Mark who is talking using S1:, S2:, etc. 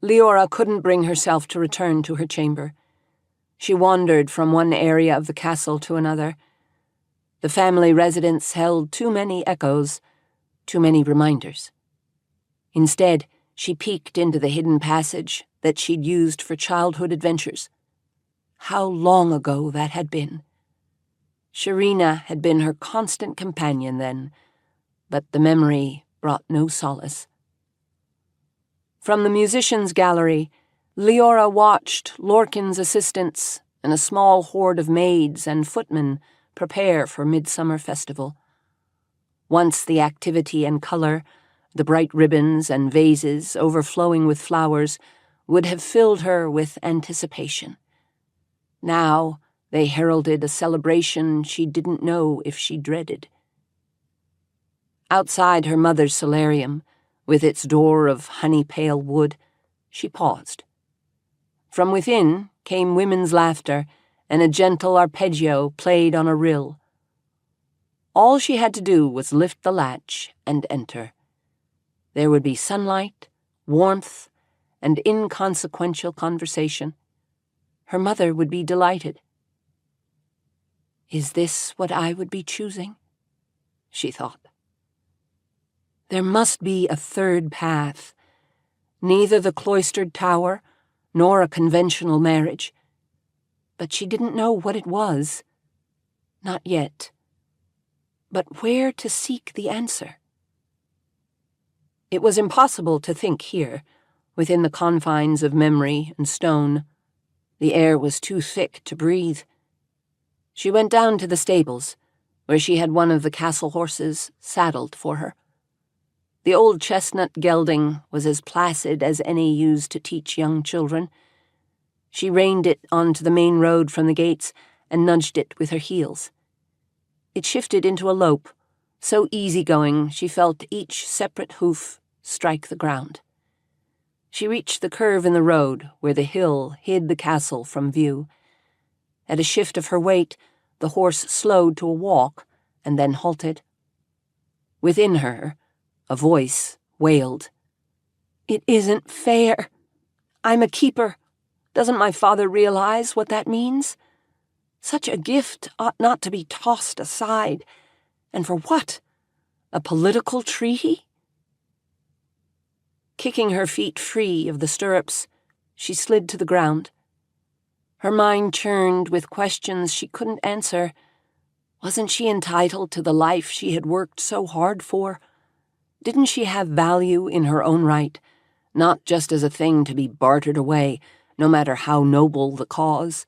S1: Leora couldn't bring herself to return to her chamber. She wandered from one area of the castle to another. The family residence held too many echoes, too many reminders. Instead, she peeked into the hidden passage that she'd used for childhood adventures. How long ago that had been. Sharina had been her constant companion then, but the memory brought no solace. From the musicians' gallery, Leora watched Lorcan's assistants and a small horde of maids and footmen prepare for Midsummer Festival. Once the activity and color, the bright ribbons and vases overflowing with flowers, would have filled her with anticipation. Now they heralded a celebration she didn't know if she dreaded. Outside her mother's solarium, with its door of honey-pale wood, she paused. From within came women's laughter, and a gentle arpeggio played on a rill. All she had to do was lift the latch and enter. There would be sunlight, warmth, and inconsequential conversation. Her mother would be delighted. "Is this what I would be choosing?" she thought. There must be a third path, neither the cloistered tower nor a conventional marriage. But she didn't know what it was. Not yet. But where to seek the answer? It was impossible to think here, within the confines of memory and stone. The air was too thick to breathe. She went down to the stables, where she had one of the castle horses saddled for her. The old chestnut gelding was as placid as any used to teach young children. She reined it onto the main road from the gates and nudged it with her heels. It shifted into a lope, so easygoing she felt each separate hoof strike the ground. She reached the curve in the road where the hill hid the castle from view. At a shift of her weight, the horse slowed to a walk and then halted. Within her, a voice wailed. "It isn't fair. I'm a keeper. Doesn't my father realize what that means? Such a gift ought not to be tossed aside. And for what? A political treaty?" Kicking her feet free of the stirrups, she slid to the ground. Her mind churned with questions she couldn't answer. Wasn't she entitled to the life she had worked so hard for? Didn't she have value in her own right, not just as a thing to be bartered away, no matter how noble the cause?